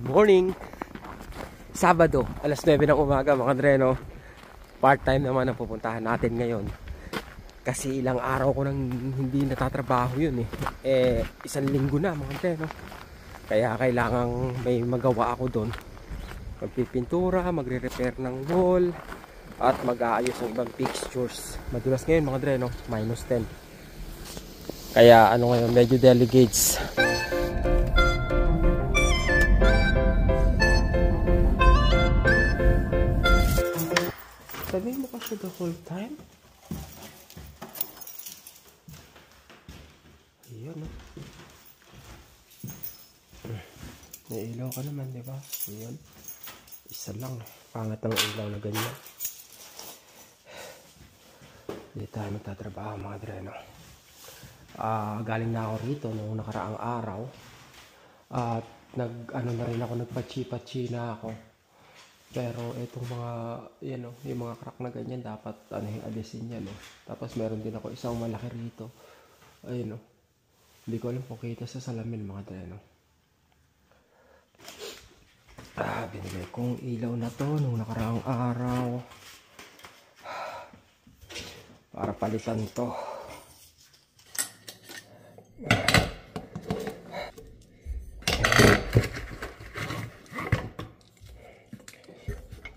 morning! Sabado, alas 9 ng umaga mga dreno. Part-time naman ang pupuntahan natin ngayon. Kasi ilang araw ko nang hindi natatrabaho yun isang linggo na mga dreno. Kaya kailangang may magawa ako doon. Magpipintura, magre-repair ng wall, at mag-aayos ng ibang fixtures. Madulas ngayon mga dreno, -10. Kaya ano ngayon, medyo delegates. Sabihin mo kasi the whole time? Ayan may ilaw ka naman, di ba? Ayan. Isa lang. Pangat ng ilaw na ganyan. Hindi tayo magtatrabaho mga dreno. Galing na ako rito noong nakaraang araw. At na rin ako, nagpachi-pachi na ako. Pero itong mga, yung mga crack na ganyan, dapat alisin yan. Tapos meron din ako isang malaki rito. Ayun hindi ko alam kung kita sa salamin mga dreno. Binigay kong ilaw na to nung nakaraang araw. Para palitan to.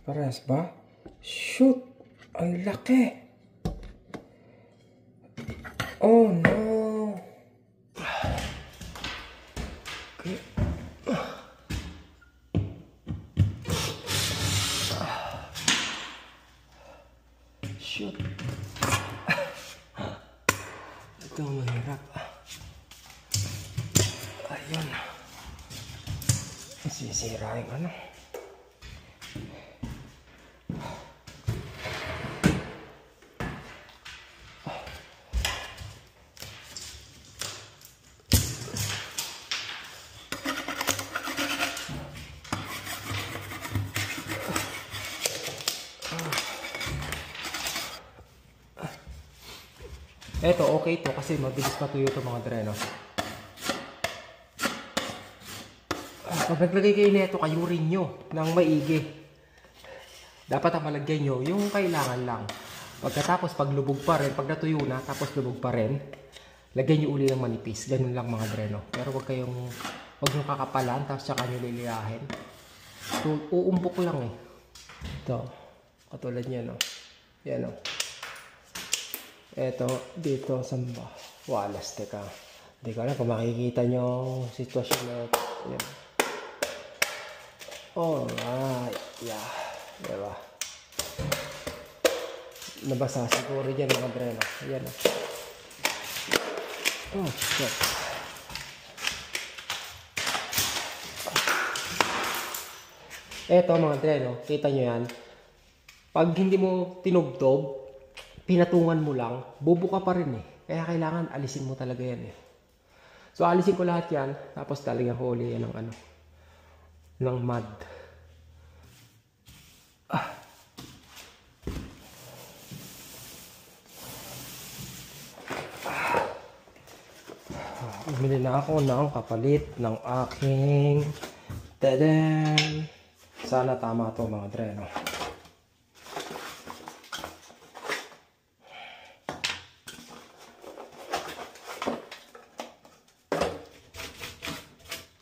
Parehas ba? Shoot! Ang laki! Oh no! Okay. Shoot! Ito mahirap. Ayun. Masisira yung ano. Eto, okay to kasi mabilis patuyo to mga dreno. Pag naglagay kayo nito, kayurin nyo ng maigi. Dapat ang malagyan nyo yung kailangan lang. Pagkatapos, pag lubog pa rin, pag natuyo na, tapos lubog pa rin, lagyan nyo uli ng manipis. Ganun lang mga dreno. Pero wag nyo kakapalan, tapos tsaka nyo liliyahin. So, uumpok lang Ito, katulad nyo, no? Yan, no? Eto, dito, samba. Walas, teka. Hindi ko alam kung makikita nyo ang sitwasyon na yan. Alright. Yeah. Diba? Nabasa siguro dyan mga dreno. Ayan. Oh, shit. Eto mga dreno. Kita nyo yan. Pag hindi mo tinubtob, pinatungan mo lang, bubuka pa rin Kaya kailangan alisin mo talaga yan So alisin ko lahat yan, tapos talagang huli yan ng mud. Bumili na ako ng kapalit ng aking teden. Sana tama to mga dreno.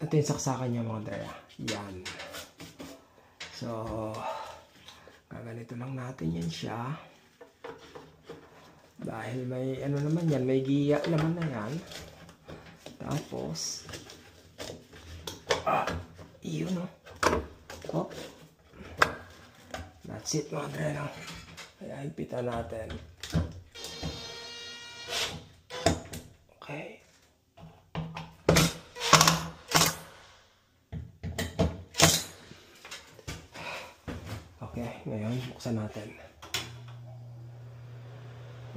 Ito yung saksakan niya mga dreno. Yan. So, gaganito lang natin yan siya. Dahil may naman yan, may giya naman na yan. Tapos, yun Oh. That's it mga dreno. Kaya higpitan natin. Okay. Okay, ngayon buksan natin.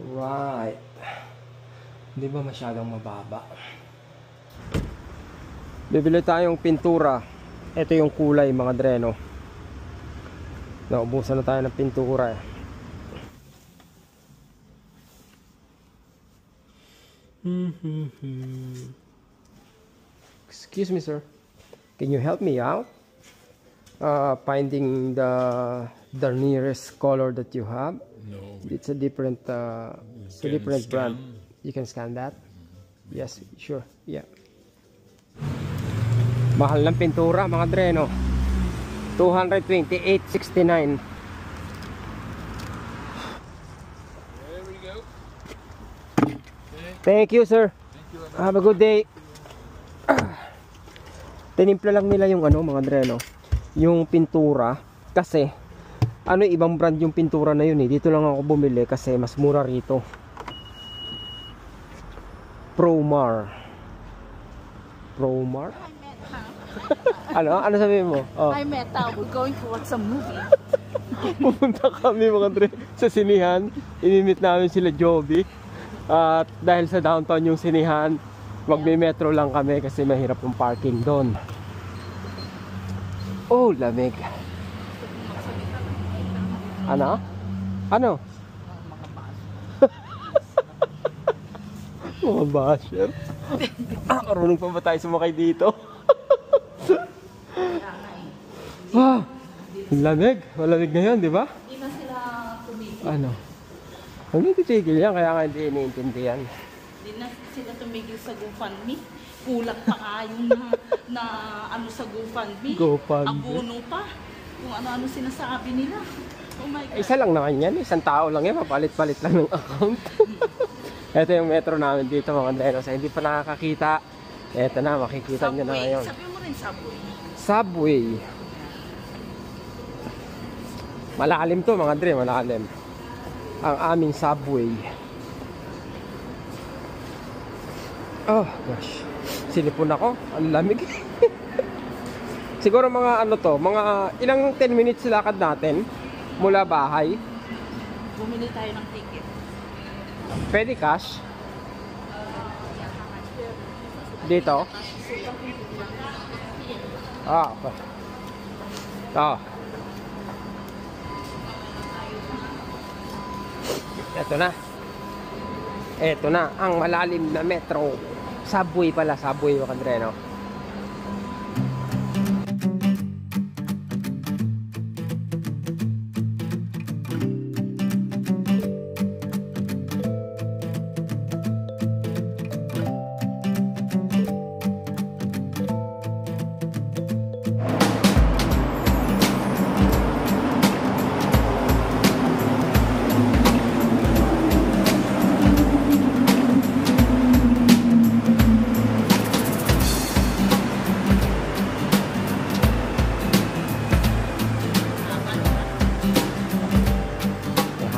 Right. Hindi ba masyadong mababa? Bibili tayong pintura. Ito yung kulay mga dreno. Naubusan na tayo ng pintura Excuse me, sir. Can you help me out? finding the nearest color that you have? No. It's a different brand. You can scan that? Yes, sure. Yeah. Mahal ng pintura mga dre, no? 228.69. There we go. Thank you, sir. Thank you. Have a good day. Tinimpla lang nila yung ano mga dre, no? Yung pintura kasi ibang brand yung pintura na yun eh. Dito lang ako bumili kasi mas mura rito. Promar. Ano sabihin mo? Oh. Hi Meta, we're going to watch some movie. Pupunta kami mga dre sa sinihan. Inimit namin sila Joby. At dahil sa downtown yung sinihan, magme-metro lang kami kasi mahirap yung parking doon. Oh, lamig. Ano? Mga basher. Marunong pa ba tayo sumakay dito? Lamig. Malamig ngayon, di ba? Hindi na sila tumigil. Ano? Hindi titigil yan, kaya nga hindi iniintindihan. Hindi na sila tumigil sa GoFundMe. Kulang pa kayo na ano sa GoFundMe. Abono pa. Kung ano-ano sinasabi nila. Oh my God. Isa lang naman yan, isang tao lang yan, mapalit-palit lang ng account. Ito yung metro namin dito mga Dreno. Sa hindi pa nakakakita, ito na, makikita nyo na ngayon. Sabi mo rin subway. Subway. Malalim to mga Dre, malalim. Ang aming subway. Oh gosh, silipon ako, ang lamig. Siguro mga mga ilang 10 minutes lakad natin mula bahay. Bumili tayo ng ticket. Pwede cash? Dito? Okay. Ito na ang malalim na metro. Subway pala, subway mga Dreno.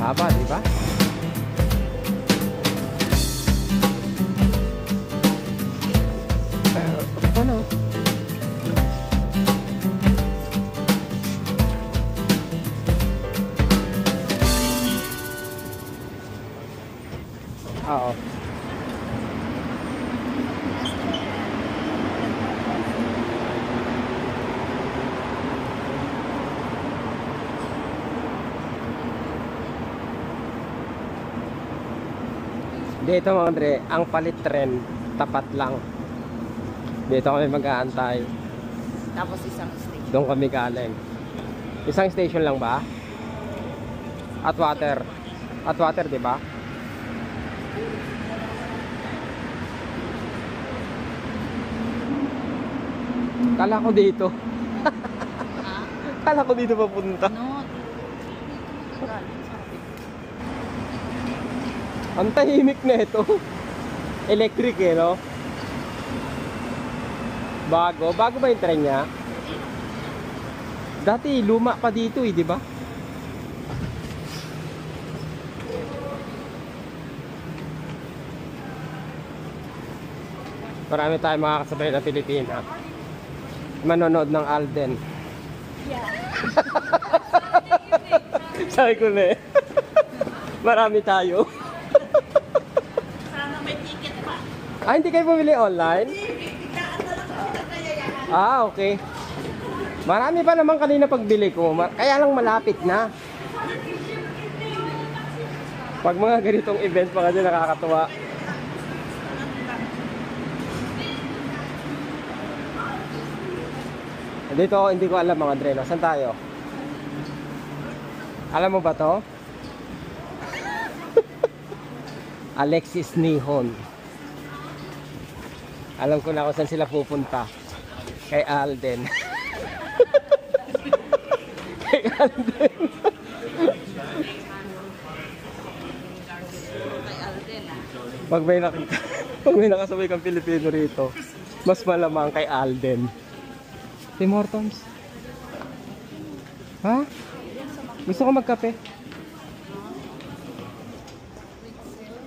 Haba, di ba? Ano? Oo. Dito mga Andre, ang palit tren, tapat lang. Dito kami mag-aantay. Tapos isang station. Doon kami galing. Isang station lang ba? Atwater. Atwater, di ba? Kala ko dito. Kala ko dito papunta. No. Ang tahimik na ito. Electric eh, no? Bago ba yung tren niya? Dati luma pa dito eh, di ba? Marami tayong makakasabay na Pilipina. Manonood ng Alden. Yeah. Sabi ko na eh. Marami tayo. Sana may ticket pa. Ah, hindi kayo bumili online? Ah, okay. Marami pa naman kanina pagbili ko. Kaya lang malapit na. Pag mga ganitong event pa kasi nakakatuwa. Dito, hindi ko alam mga Dreno. Saan tayo? Alam mo ba to? Alexis Nihon. Alam ko na kung saan sila pupunta. Kay Alden. Kay Alden. Kay Alden. Pag may nakasabay kang Pilipino rito, mas malamang kay Alden. Tim Hortons. Ha? Gusto ko magkape?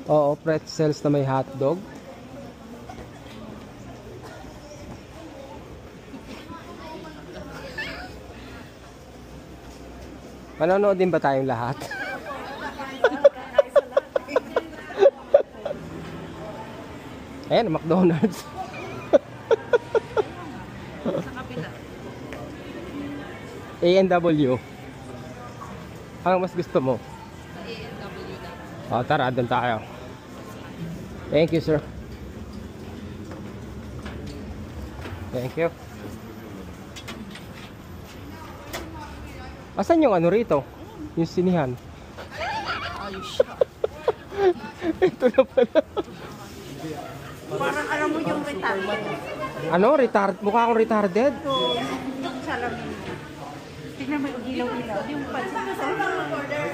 Oo, pretzels na may hotdog. Manonood din ba tayong lahat? Ayan, McDonald's. Sa kapila. A&W. Ano mas gusto mo? Sa A&W na. O, tara, doon tayo. Thank you, sir. Thank you. Asan yung ano rito? Yung sinihan? Ayos siya. Ito na pala. Parang alam mo yung retarded. Ano? Mukha akong retarded? So, yung salamin. Tignan mo yung ilaw-ilaw. Yung pansin.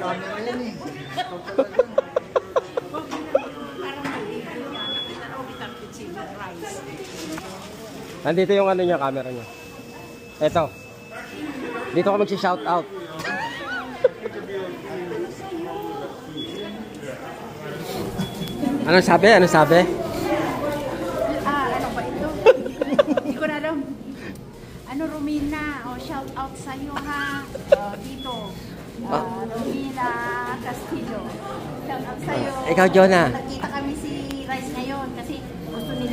Parang maligo niya. Nakita na retarded si rice. Nandito yung ano niya, camera niya. Eto. Dito ko magsi-shout out. Ano sabi? Ano sabi? Ano ba ito? Hindi ko na alam. Ano, Romina? Shout out sa'yo ha. Dito. Romina Castillo. Shout out sa'yo. Ikaw, Jonah. Nakita kami si Rice ngayon kasi gusto ni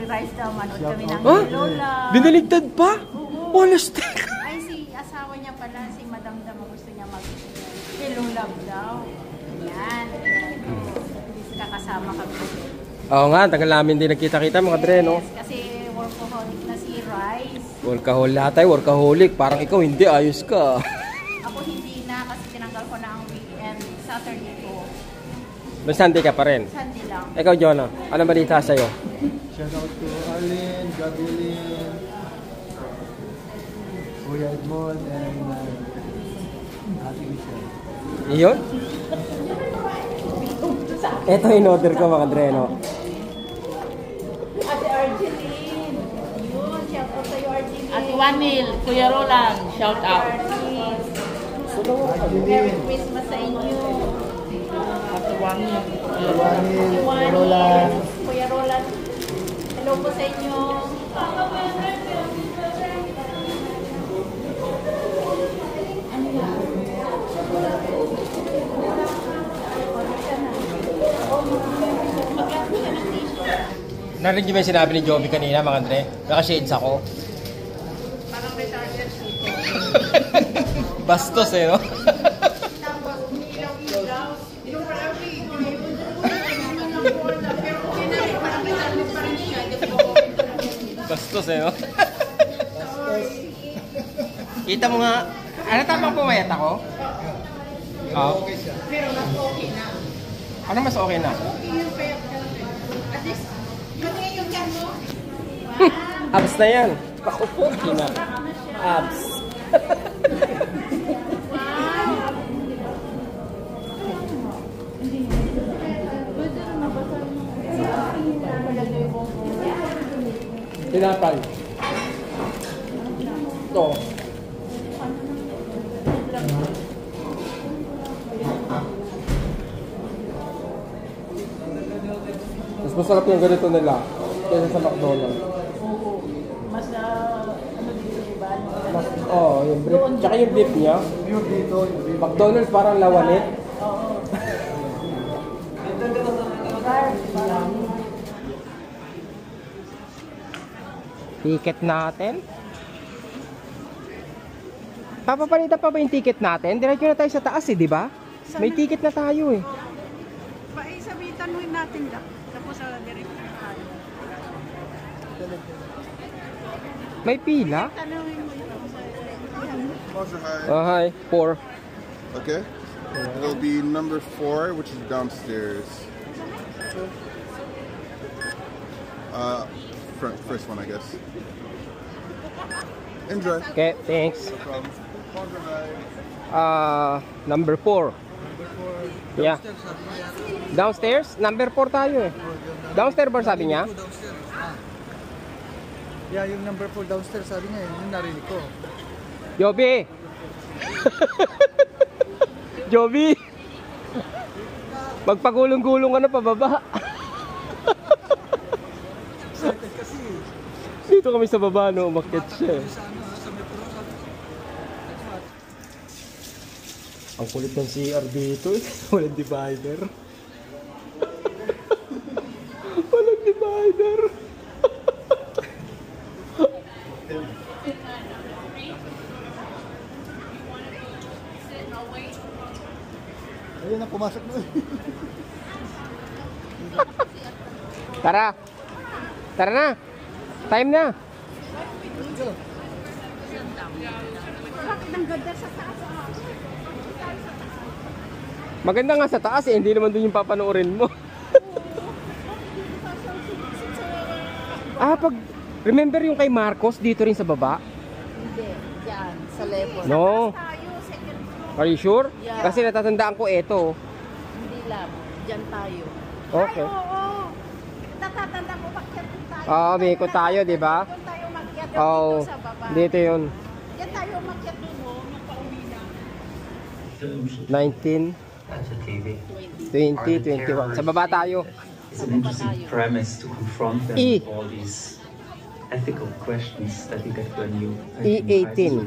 Rice daw manood kami ng Huh? Lola. Binaligtad pa? Oo. Honesty. Ay, si asawa niya pala, si Madam Dama, gusto niya mag-hello love daw. Yan. Kakasama kami. Oo nga, tagal namin din nagkita-kita mga Dre, no? Yes, kasi workaholic na si Rice. Workaholic lahat tayo, workaholic. Parang ikaw hindi, ayos ka. Ako hindi na kasi tinanggal ko na ang weekend. Saturday ko. May Sunday ka pa rin. Sunday lang. Ikaw, Jonah, ano balita sa'yo? Shout out to Arlene, Gabrielin, Kuya Edmond, and Ate Michelle. Iyon? Ito in-order ko mga Dre, no? Ate Argeline. Yun, shout out sa'yo Argeline. Ate Wanil, Kuya Roland, shout out. Merry Christmas sa inyo. Ate Wanil. Ate Wanil, Kuya Roland. Hello po sa inyo. Narinig niyo ba yung sinabi ni Joby kanina mga Dre? Naka-shades ako. Parang retarded. Bastos eh, no? Tapos, ilaw-ilaw. Yung parang video yun. Pero okay na rin, parang retarded pa rin siya. Bastos eh, no? Kita mo nga. Ano tamang pumayat ako? Oo. Pero mas okay na. Ano mas okay na? Okay yung payat ka. At least, pati yung yan mo. Abs na yan. Ako po, na. Abs. Tinapay. Ito. Mas masarap yung ganito nila kaysa sa McDonald's. Oo. Mas ano dito, diba? Mas, yung beef. Tsaka yung beef niya. Yung dito, yung beef. McDonald's parang lawanit. Oo. Ticket natin. Papapalitan pa ba yung ticket natin? Diretso na tayo sa taas eh, di ba? May ticket na tayo eh. Sabitan mo natin lang. Tapos sa direct tayo. May pila? Tanungin mo yun. Bonjour, hi. Hi, 4. Okay. It'll be number 4, which is downstairs. First one, I guess. Enjoy. Okay, thanks. No problem. Bonjour, hi. Number 4. Yeah. Downstairs? Number 4 tayo eh. Downstairs ba sabi niya? Yeah, yung number 4 downstairs, sabi niya, yung narinig ko. Joby! Joby! Magpagulong-gulong ka na pababa. Excited kasi. Dito kami sa baba, no? Umakyat siya. Ang kulit ng CR dito eh. Walang divider. Walang divider. Ayun na, pumasok na. Tara. Tara na. Time na. Bakit ang ganda sa taas? Maganda nga sa taas eh. Hindi naman doon yung papanoorin mo. Pag... Remember yung kay Marcos dito rin sa baba? Hindi, yan, sa level. No. Tayo, second floor. Are you sure? Yeah. Kasi natatandaan ko eto. Hindi lang, dyan tayo. Okay. Ay, oo. Natatanda ko, makyat din tayo. May ikot tayo, di ba? Doon tayo makyat. Oo. Dito sa baba. Dito yun. Yan tayo makyat doon, oh. Nung pauwi na. 19, That's a TV. 20, 21. Sa baba tayo. It's an interesting premise to confront them E. with all these ethical questions that we get when you E18.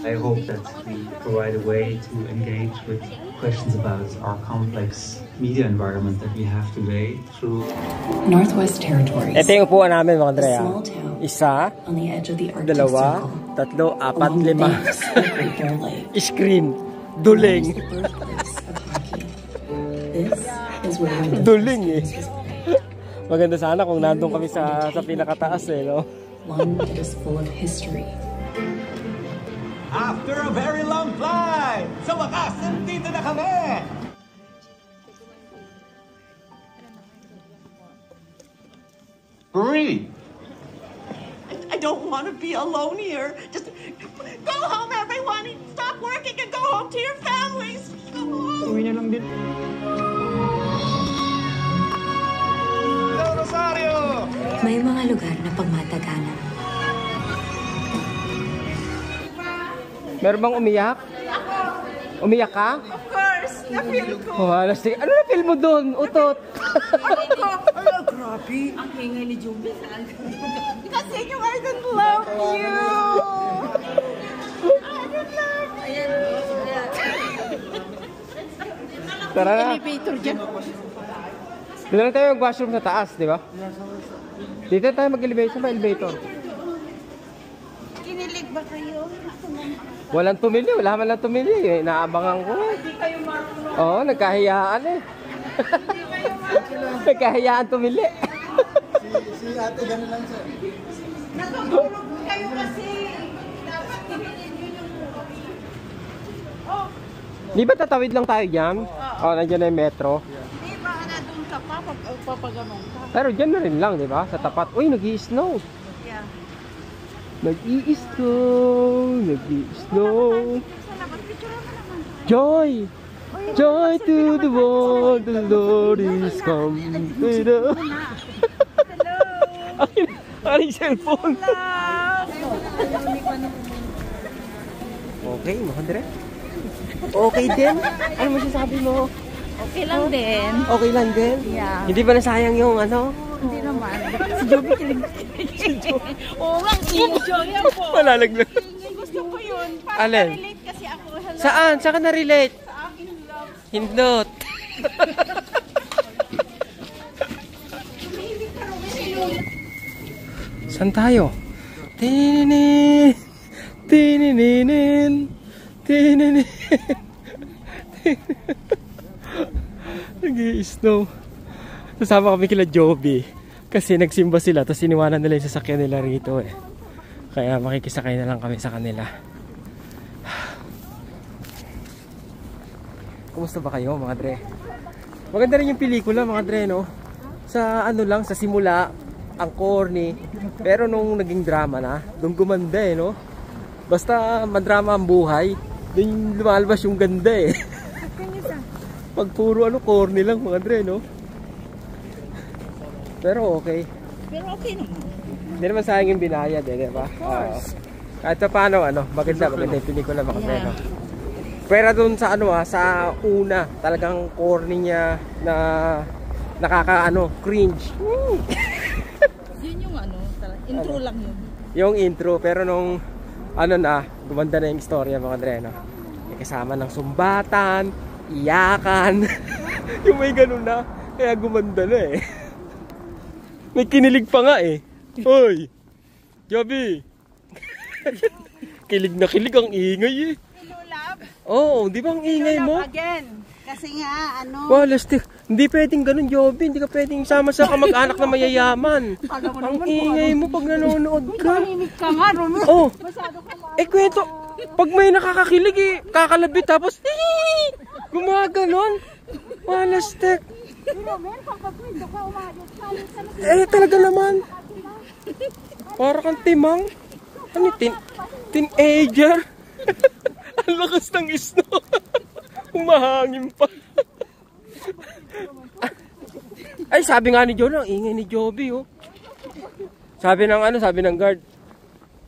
I hope that we provide a way to engage with questions about our complex media environment that we have today through Northwest Territories, Ito yung upuan namin mga a Andrea. small town Isa, on the edge of the Arctic dalawa, Circle, tatlo, apat, along the 5. banks of the Great Bear Lake, Screen. known as Duling. the birthplace of hockey. This is where Windows Duling eh. was born. Maganda sana kung nandun kami sa pinakataas eh, no? One that is full of history. After a very long flight, sa wakas, nandito na kami! Marie! I don't want to be alone here. Just go home, everyone. Stop working and go home to your families. Go home. Uwi na lang din. Hello, Rosario! May mga lugar na pagmatagalan. Meron bang umiyak? Umiyak ka? Of course, na-feel ko. Oh, alas, ano na feel mo doon? Utot. Ay, grabe. Ang hingay ni Juby, saan? Kasi yung I don't love you. I don't love you. Ayan, ayan. Tara na. Elevator dyan. Dito lang tayo mag-washroom sa taas, di ba? Dito tayo mag-elevator ba? Elevator. Kinilig ba kayo? Walang tumili. Wala man lang tumili. Eh. Naabangan ko. Oo, nagkahiyaan eh. Nagkahiyaan tumili. Si ate, gano'n lang siya. Natutulog kayo kasi. Dapat tinginin nyo yung oh, Di ba tatawid lang tayo dyan? Oo, nandiyan na yung metro. di ba na doon ka pa pag papaganong ka? Pero dyan na rin lang, di ba? Sa tapat. Uy, nag-i-snow. Yeah. Nag-i-snow. Nag-i-snow. Sa labas, picture mo naman. Joy! Joy to the world, the Lord is come. Hello. Aking cellphone. Okay, mga dire. Okay din. Ano masasabi mo? Okay lang din. Okay lang din? Yeah. Hindi ba nasayang yung ano? Hindi naman. Si Joby kilig. Oo nga, enjoy yan po. Malalaglag. Gusto ko yun. Para Alin? relate kasi ako. Hello. Saan? Saan ka na-relate? Sa aking love. Hindot. Saan tayo? Tininin. Tininin. Tininin. Nag-i-snow. Sasama kami kila Joby. Kasi nagsimba sila, tapos iniwanan nila yung sasakyan nila rito eh. Kaya makikisakay na lang kami sa kanila. Kumusta ba kayo mga dre? Maganda rin yung pelikula mga dre, no? Sa ano lang, sa simula, ang corny. Pero nung naging drama na, doon gumanda eh, no? Basta madrama ang buhay, doon lumalabas yung ganda eh. Pag puro ano, corny lang mga dre, no? Pero okay. Pero okay naman. Hindi naman sayang yung binayad eh, di ba? Kahit pa paano, ano, maganda yung pelikula mga dre, no? Pero dun sa ano sa una, talagang corny niya na cringe. Yun yung ano, intro lang yun. Yung intro, pero nung ano na, gumanda na yung istorya mga dre, no? May kasama ng sumbatan, iyakan, yung may ganun na, kaya gumanda na eh. May kinilig pa nga eh. Hoy, Joby! Kilig na kilig, ang ingay eh. Oo, di ba ang ingay mo? Again. Kasi nga, ano... Lastik. Hindi pwedeng ganun, Joby. Hindi ka pwedeng sama sa kamag-anak na mayayaman. Ang ingay mo pag nanonood ka. Tahimik ka nga, Rumi. Oh. Kwento. Pag may nakakakilig eh, kakalabit tapos, gumaganon. Lastik. Talaga naman. Para kang timang. Ano, teenager? Ang lakas ng snow. Humahangin pa. Ay, sabi nga ni John, ang ingay ni Joby, oh. Sabi ng guard,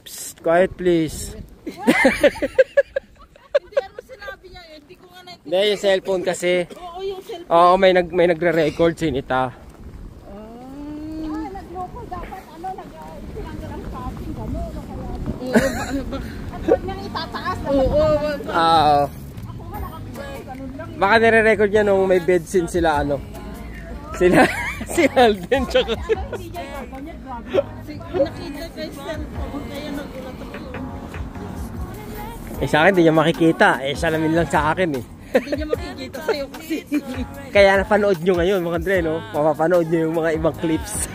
psst, quiet please. Hindi ano sinabi niya, hindi ko nga natin. Hindi, yung cellphone kasi. Oo, yung cellphone. Oo, may nagre-record sinita. Nagloko dapat, tinanggal ang passing, gano'n. At huwag niyang itataas. Oo. Baka nire-record niya nung may bed scene sila, si Alden, tsaka Nakita kay cellphone, kaya nagulat ako. sa akin, di niya makikita. Salamin lang sa akin eh. Hindi niya makikita sa'yo kasi. Kaya napanood nyo ngayon mga Dre, no? Mapapanood nyo yung mga ibang clips.